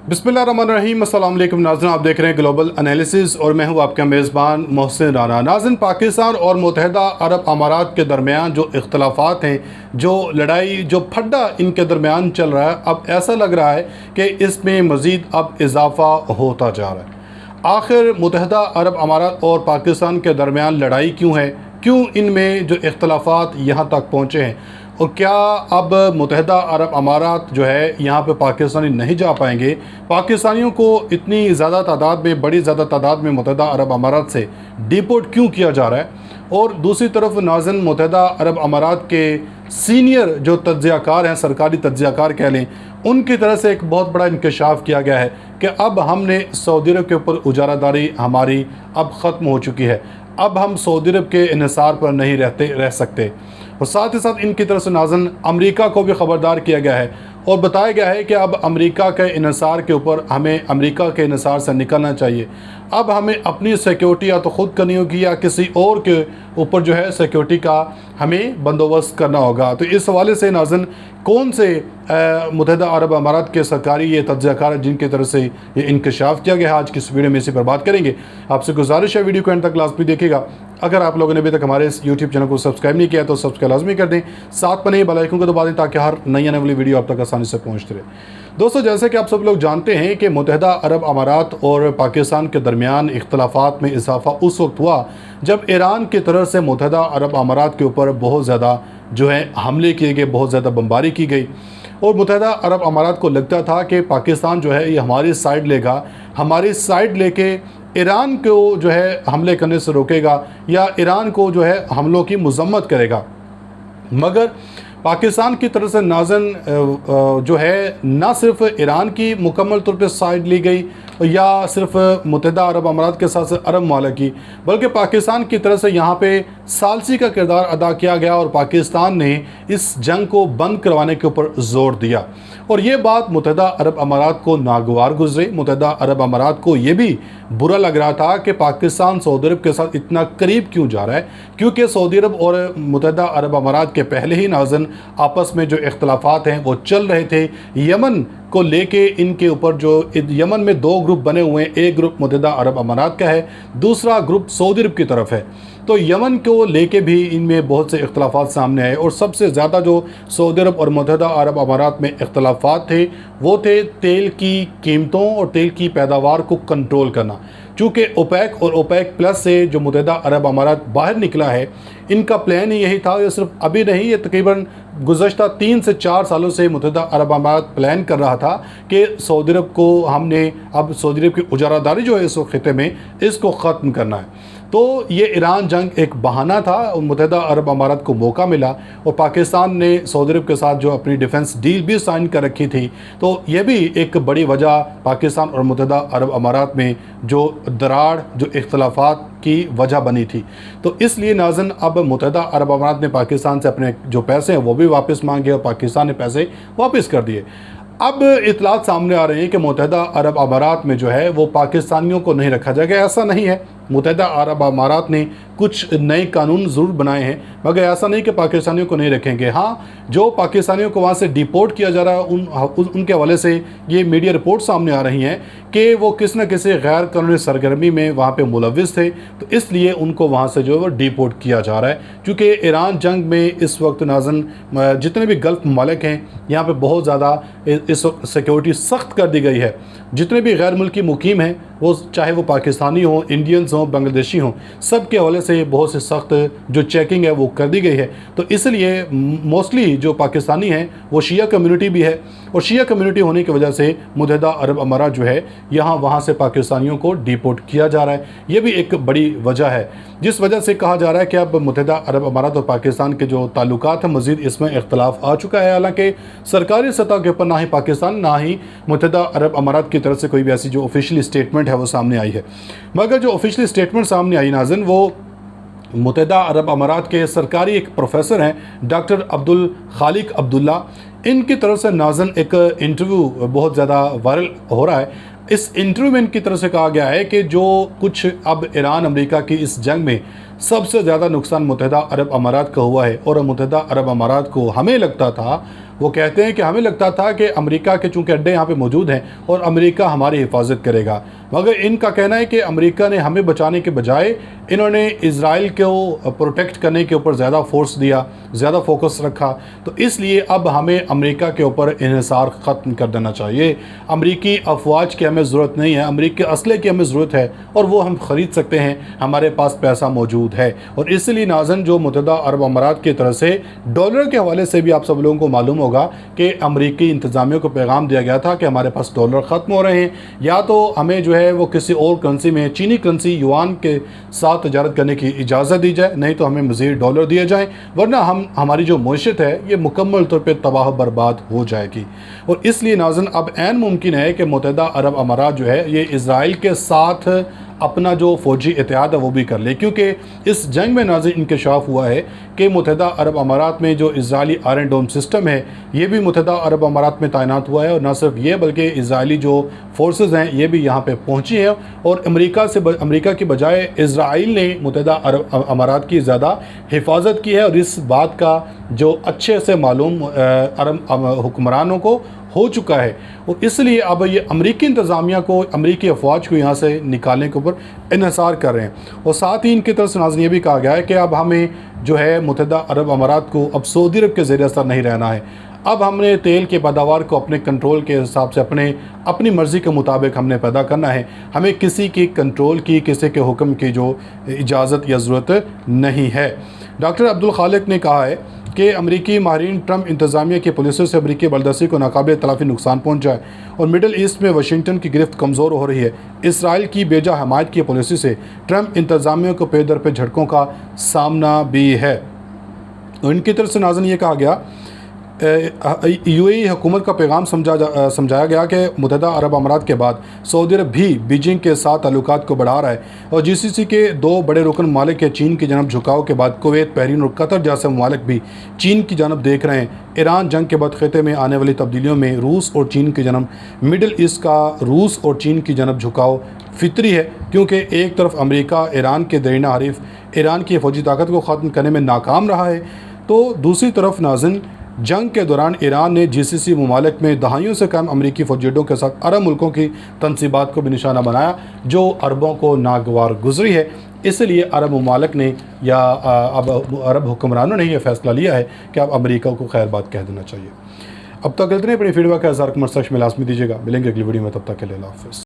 बिस्मिल्लाहिर्रहमानिर्रहीम। अस्सलाम वालेकुम नाज़रीन, आप देख रहे हैं ग्लोबल एनालिसिस और मैं हूं आपका मेज़बान मोहसिन राना। नाज़रीन, पाकिस्तान और मुत्तहिदा अरब अमारात के दरमियान जो इख्तलाफात हैं, जो लड़ाई, जो फड्डा इनके दरमियान चल रहा है, अब ऐसा लग रहा है कि इसमें मज़ीद अब इजाफ़ा होता जा रहा है। आखिर मुत्तहिदा अरब अमारात और पाकिस्तान के दरमियान लड़ाई क्यों है? क्यों इनमें जो इख्तलाफात यहाँ तक पहुँचे हैं? और क्या अब मुत्तहिदा अरब अमारात जो है यहाँ पे पाकिस्तानी नहीं जा पाएंगे? पाकिस्तानियों को इतनी ज़्यादा तादाद में, बड़ी ज़्यादा तादाद में मुत्तहिदा अरब अमारात से डिपोर्ट क्यों किया जा रहा है? और दूसरी तरफ नाज़रीन, मुत्तहिदा अरब अमारात के सीनियर जो तज्ज़ियाकार हैं, सरकारी तज्ज़ियाकार कह लें, उनकी तरफ से एक बहुत बड़ा इंकशाफ किया गया है कि अब हमने सऊदी अरब के ऊपर उजारादारी हमारी अब ख़त्म हो चुकी है। अब हम सऊदी अरब के इन्हिसार पर नहीं रह सकते। और साथ ही साथ इनकी तरफ से नाज़रीन अमेरिका को भी ख़बरदार किया गया है और बताया गया है कि अब अमेरिका के इन्हिसार के ऊपर हमें अमेरिका के इन्हिसार से निकलना चाहिए। अब हमें अपनी सिक्योरिटी या तो ख़ुद करनी होगी या किसी और के ऊपर जो है सिक्योरिटी का हमें बंदोबस्त करना होगा। तो इस हवाले से नाज़रीन कौन से मुत्तहिदा अरब अमारात के सरकारी ये तज्ज़ियाकार जिनकी तरफ से ये इंकशाफ किया गया है, आज की इस वीडियो में इसी पर बात करेंगे। आपसे गुजारिश है वीडियो को एंड तक लाजमी देखिएगा। अगर आप लोगों ने अभी तक हमारे इस यूट्यूब चैनल को सब्सक्राइब नहीं किया तो सब्सक्राइब लाजमी कर दें, साथ में बेल आइकन को दबा दें ताकि हर नई आने वाली वीडियो आप तक आसानी से पहुँचती रहे। दोस्तों, जैसे कि आप सब लोग जानते हैं कि मुत्तहिदा अरब अमारात और पाकिस्तान के दरमियान इख्तलाफात में इजाफ़ा उस वक्त हुआ जब ईरान की तरफ से मुत्तहिदा अरब अमारात के ऊपर बहुत ज़्यादा जो है हमले किए गए, बहुत ज़्यादा बमबारी की गई। और मुत्तहिदा अरब अमारात को लगता था कि पाकिस्तान जो है ये हमारी साइड लेगा, हमारी साइड लेके ईरान को जो है हमले करने से रोकेगा या ईरान को जो है हमलों की मज़म्मत करेगा। मगर पाकिस्तान की तरफ से नाज़रीन जो है ना सिर्फ ईरान की मुकम्मल तौर पर साइड ली गई या सिर्फ मुत्तहिदा अरब अमारात के साथ अरब मालिक की, बल्कि पाकिस्तान की तरफ से यहाँ पे सालसी का किरदार अदा किया गया और पाकिस्तान ने इस जंग को बंद करवाने के ऊपर ज़ोर दिया। और ये बात मुत्तहिदा अरब अमारात को नागवार गुजरी। मुत्तहिदा अरब अमारात को ये भी बुरा लग रहा था कि पाकिस्तान सऊदी अरब के साथ इतना करीब क्यों जा रहा है, क्योंकि सऊदी अरब और मुत्तहिदा अरब अमारात के पहले ही नाज़रीन आपस में जो इख्तलाफात हैं वो चल रहे थे। यमन को लेके इनके ऊपर जो यमन में दो ग्रुप बने हुए हैं, एक ग्रुप मुत्तहिदा अरब अमारात का है, दूसरा ग्रुप सऊदी अरब की तरफ है। तो यमन को लेके भी इनमें बहुत से इख्तलाफात सामने आए और सबसे ज़्यादा जो सऊदी अरब और मुत्तहिदा अरब अमारात में इख्तलाफात थे वो थे तेल की कीमतों और तेल की पैदावार को कंट्रोल करना। चूँकि ओपेक और ओपेक प्लस से जो मुत्तहिदा अरब अमारात बाहर निकला है, इनका प्लान ही यही था। ये सिर्फ अभी नहीं, ये तकरीबन गुज़श्ता 3 से 4 सालों से मुत्तहिदा अरब अमारात प्लान कर रहा था कि सऊदी अरब को हमने अब सऊदी अरब की उजारादारी जो है इस खिते में इसको ख़त्म करना है। तो ये ईरान जंग एक बहाना था और मुत्तहिदा अरब अमारात को मौका मिला और पाकिस्तान ने सऊदी अरब के साथ जो अपनी डिफेंस डील भी साइन कर रखी थी, तो ये भी एक बड़ी वजह पाकिस्तान और मुत्तहिदा अरब अमारात में जो दराड़, जो इख्तलाफात की वजह बनी थी। तो इसलिए नाज़रीन अब मुत्तहिदा अरब अमारात ने पाकिस्तान से अपने जो पैसे हैं वो भी वापस मांगे और पाकिस्तान ने पैसे वापस कर दिए। अब इतलात सामने आ रही है कि मुत्तहिदा अरब अमारात में जो है वो पाकिस्तानियों को नहीं रखा जाएगा। ऐसा नहीं है, मुत्तहिदा अरब अमारात ने कुछ नए कानून ज़रूर बनाए हैं, मगर ऐसा नहीं कि पाकिस्तानियों को नहीं रखेंगे। हाँ, जो पाकिस्तानियों को वहाँ से डिपोर्ट किया जा रहा है उनके हवाले से ये मीडिया रिपोर्ट सामने आ रही हैं कि वो किसी न किसी गैर कानूनी सरगर्मी में वहाँ पे मुलविस थे, तो इसलिए उनको वहाँ से जो है वो डिपोर्ट किया जा रहा है। क्योंकि ईरान जंग में इस वक्त नाज़रीन जितने भी गल्फ़ ममालिक हैं यहाँ पर बहुत ज़्यादा इस वक्त सिक्योरिटी सख्त कर दी गई है। जितने भी गैर मुल्की मुकीम हैं, वो चाहे वो पाकिस्तानी हों, इंडियंस हों, बांग्लादेशी हों, सब के हवाले से बहुत से सख्त जो चेकिंग है वो कर दी गई है। तो इसलिए मोस्टली जो पाकिस्तानी हैं वो शिया कम्युनिटी भी है और शिया कम्युनिटी होने की वजह से मुत्तहिदा अरब अमारात जो है वहाँ से पाकिस्तानियों को डिपोर्ट किया जा रहा है। ये भी एक बड़ी वजह है जिस वजह से कहा जा रहा है कि अब मुत्तहिदा अरब अमारात और पाकिस्तान के जो ताल्लुकात हैं मज़ीद इसमें इख्तलाफ आ चुका है। हालांकि सरकारी सतह के ऊपर ना ही पाकिस्तान ना ही मुत्तहिदा अरब अमारात की तरफ से कोई भी ऐसी जो ऑफिशियल स्टेटमेंट है वो सामने आई है। मगर जो ऑफिशियल स्टेटमेंट सामने आई नाज़रीन, वो मुत्तहिदा अरब अमारात के सरकारी एक प्रोफेसर हैं डॉक्टर अब्दुल खालिक अब्दुल्ला, इनकी तरफ से नाज़रीन एक इंटरव्यू बहुत ज़्यादा वायरल हो रहा है। इस इंटरव्यू में इनकी तरफ से कहा गया है कि जो कुछ अब ईरान अमेरिका की इस जंग में سب سے زیادہ نقصان متحدہ عرب امارات کا ہوا ہے، اور متحدہ عرب امارات کو ہمیں لگتا تھا، وہ کہتے ہیں کہ ہمیں لگتا تھا کہ امریکہ کے چونکہ اڈے یہاں پہ موجود ہیں اور امریکہ ہماری حفاظت کرے گا، مگر ان کا کہنا ہے کہ امریکہ نے ہمیں بچانے کے بجائے انہوں نے اسرائیل کو پروٹیکٹ کرنے کے اوپر زیادہ فورس دیا، زیادہ فوکس رکھا، تو اس لیے اب ہمیں امریکہ کے اوپر انحصار ختم کر دینا چاہیے۔ امریکی افواج کی ہمیں ضرورت نہیں ہے، امریکی اسلحے کی ہمیں ضرورت ہے اور وہ ہم خرید سکتے ہیں، ہمارے پاس پیسہ موجود ہے۔ اور اس لیے ناظرین جو متحدہ عرب امارات کی طرف سے ڈالر کے حوالے سے بھی آپ سب لوگوں کو معلوم ہوگا کہ امریکی انتظامیہ کو پیغام دیا گیا تھا کہ ہمارے پاس ڈالر ختم ہو رہے ہیں، یا تو ہمیں جو ہے وہ کسی اور کرنسی میں چینی کرنسی یوان کے ساتھ تجارت کرنے کی اجازت دی جائے، نہیں تو ہمیں مزید ڈالر دیے جائیں، ورنہ ہماری جو معیشت ہے یہ مکمل طور پہ تباہ برباد ہو جائے گی۔ اور اس لیے ناظرین اب عین ممکن ہے کہ متحدہ عرب امارات جو ہے یہ اسرائیل کے ساتھ اپنا جو فوجی اتحاد ہے وہ بھی کر لے، کیونکہ اس جنگ میں ناظرین انکشاف ہوا ہے کہ متحدہ عرب امارات میں جو اسرائیلی آئرن ڈوم سسٹم ہے یہ بھی متحدہ عرب امارات میں تعینات ہوا ہے، اور نہ صرف یہ بلکہ اسرائیلی جو فورسز ہیں یہ بھی یہاں پہ پہنچی ہیں، اور امریکہ کی بجائے اسرائیل نے متحدہ عرب امارات کی زیادہ حفاظت کی ہے، اور اس بات کا جو اچھے سے معلوم عرب حکمرانوں کو ہو چکا ہے، اور اس لیے اب یہ امریکی انتظامیہ کو، امریکی افواج کو یہاں سے نکالنے کے اوپر انحصار کر رہے ہیں۔ اور ساتھ ہی ان کی طرف سے ناظرین یہ بھی کہا گیا ہے کہ اب ہمیں جو ہے متحدہ عرب امارات کو اب سعودی عرب کے زیر اثر نہیں رہنا ہے، اب ہم نے تیل کے پیداوار کو اپنے کنٹرول کے حساب سے اپنی مرضی کے مطابق ہم نے پیدا کرنا ہے، ہمیں کسی کی کنٹرول کی، کسی کے حکم کی جو اجازت یا ضرورت نہیں ہے۔ ڈاکٹر عبدالخالق نے کہا ہے کہ امریکی ماہرین ٹرمپ انتظامیہ کی پالیسیوں سے امریکی بالادستی کو ناقابل تلافی نقصان پہنچا ہے، اور مڈل ایسٹ میں واشنگٹن کی گرفت کمزور ہو رہی ہے۔ اسرائیل کی بیجا حمایت کی پالیسی سے ٹرمپ انتظامیہ کو پے در پہ جھٹکوں کا سامنا بھی ہے۔ اور ان کی طرف سے ناظرین یہ کہا گیا، یو اے ای حکومت کا پیغام سمجھایا گیا کہ متحدہ عرب امارات کے بعد سعودی عرب بھی بیجنگ کے ساتھ تعلقات کو بڑھا رہا ہے، اور جی سی سی کے دو بڑے رکن ممالک کے چین کی جانب جھکاؤ کے بعد کویت، بحرین اور قطر جیسے ممالک بھی چین کی جانب دیکھ رہے ہیں۔ ایران جنگ کے بعد خطے میں آنے والی تبدیلیوں میں روس اور چین کی جانب مڈل ایسٹ کا روس اور چین کی جانب جھکاؤ فطری ہے، کیونکہ ایک طرف امریکہ ایران کے دیرینہ حریف ایران کی فوجی طاقت کو ختم کرنے میں ناکام رہا ہے، تو دوسری طرف ناظرین جنگ کے دوران ایران نے جی سی سی ممالک میں دہائیوں سے قائم امریکی فوجی اڈوں کے ساتھ عرب ملکوں کی تنصیبات کو بھی نشانہ بنایا، جو عربوں کو ناگوار گزری ہے۔ اس لیے عرب ممالک نے یا اب عرب حکمرانوں نے یہ فیصلہ لیا ہے کہ اب امریکہ کو خیر بات کہہ دینا چاہیے۔ اب تک اتنے اپنی فیڈ بیک کا اظہار کمنٹ سیکشن میں لازمی دیجیے گا، ملیں گے اگلی ویڈیو میں، تب تک کے لیے اللہ حافظ۔